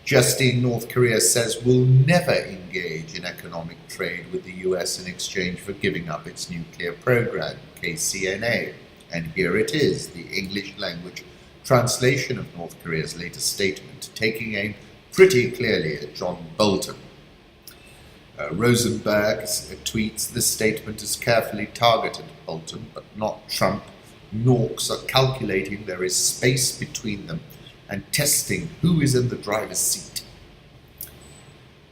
Justine, North Korea says will never engage in economic trade with the US in exchange for giving up its nuclear program, KCNA. And here it is, the English language translation of North Korea's latest statement, taking aim pretty clearly at John Bolton. Rosenberg tweets, this statement is carefully targeted at Bolton, but not Trump. Norks are calculating there is space between them and testing who is in the driver's seat.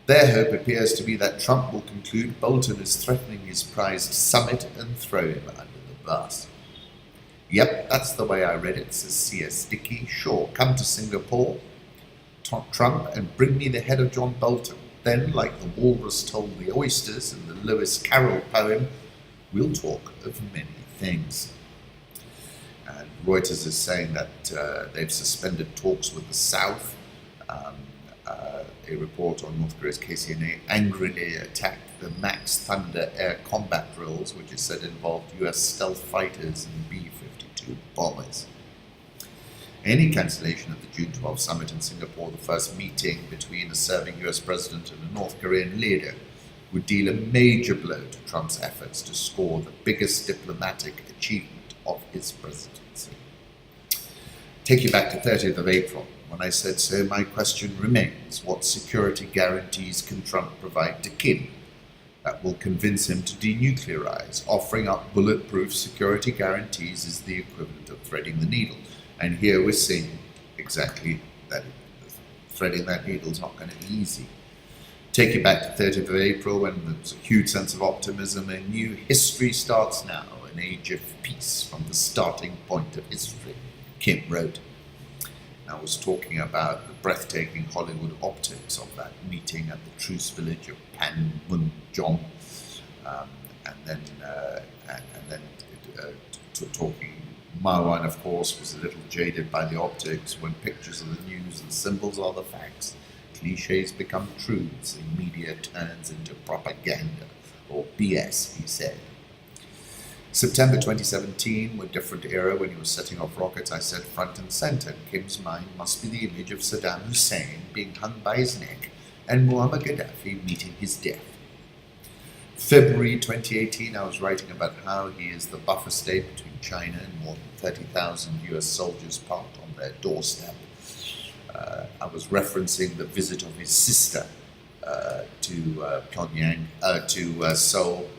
Their hope appears to be that Trump will conclude Bolton is threatening his prized summit and throw him under the bus. Yep, that's the way I read it, says C.S. Dickey. Sure, come to Singapore, Trump, and bring me the head of John Bolton. Then, like the walrus told the oysters in the Lewis Carroll poem, we'll talk of many things. And Reuters is saying that they've suspended talks with the South. A report on North Korea's KCNA angrily attacked the Max Thunder air combat drills, which is said involved US stealth fighters and B-52 bombers. Any cancellation of the June 12 summit in Singapore, the first meeting between a serving US president and a North Korean leader, would deal a major blow to Trump's efforts to score the biggest diplomatic achievement of his presidency. Take you back to 30th of April, when I said so, my question remains, what security guarantees can Trump provide to Kim that will convince him to denuclearize? Offering up bulletproof security guarantees is the equivalent of threading the needle. And here we're seeing exactly that. Threading that needle is not going to be easy. Take you back to 30th of April, when there was a huge sense of optimism. A new history starts now, an age of peace from the starting point of history, Kim wrote. I was talking about the breathtaking Hollywood optics of that meeting at the truce village of Panmunjom, and then talking. Marwan, of course, was a little jaded by the optics. When pictures are the news and symbols are the facts, cliches become truths, and media turns into propaganda, or BS, he said. September 2017, a different era, when he was setting off rockets, I said front and center, Kim's mind must be the image of Saddam Hussein being hung by his neck and Muammar Gaddafi meeting his death. February 2018, I was writing about how he is the buffer state between China and more than 30,000 US soldiers parked on their doorstep. I was referencing the visit of his sister to Pyongyang, to Seoul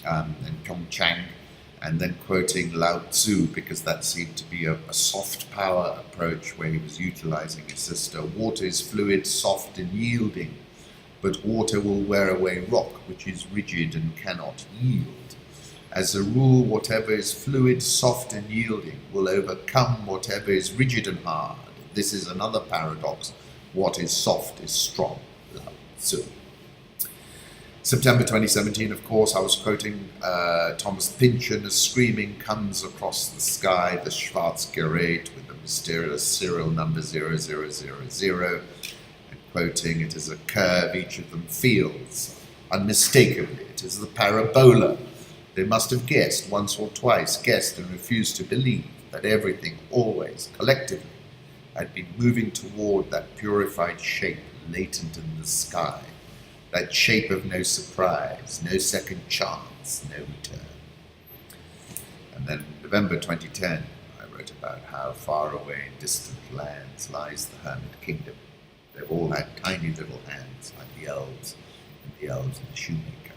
and Pyeongchang, and then quoting Lao Tzu, because that seemed to be a soft power approach where he was utilizing his sister. Water is fluid, soft and yielding, but water will wear away rock, which is rigid and cannot yield. As a rule, whatever is fluid, soft and yielding will overcome whatever is rigid and hard. This is another paradox. What is soft is strong. Lao Tzu. September 2017, of course, I was quoting Thomas Pynchon as screaming comes across the sky, the Schwarz-Gerät with the mysterious serial number 0000, and quoting, it is a curve each of them feels. Unmistakably, it is the parabola. They must have guessed once or twice, guessed and refused to believe that everything always, collectively, had been moving toward that purified shape latent in the sky. That shape of no surprise, no second chance, no return. And then November 2010, I wrote about how far away in distant lands lies the Hermit Kingdom. They've all had tiny little hands like the elves and the shoemaker.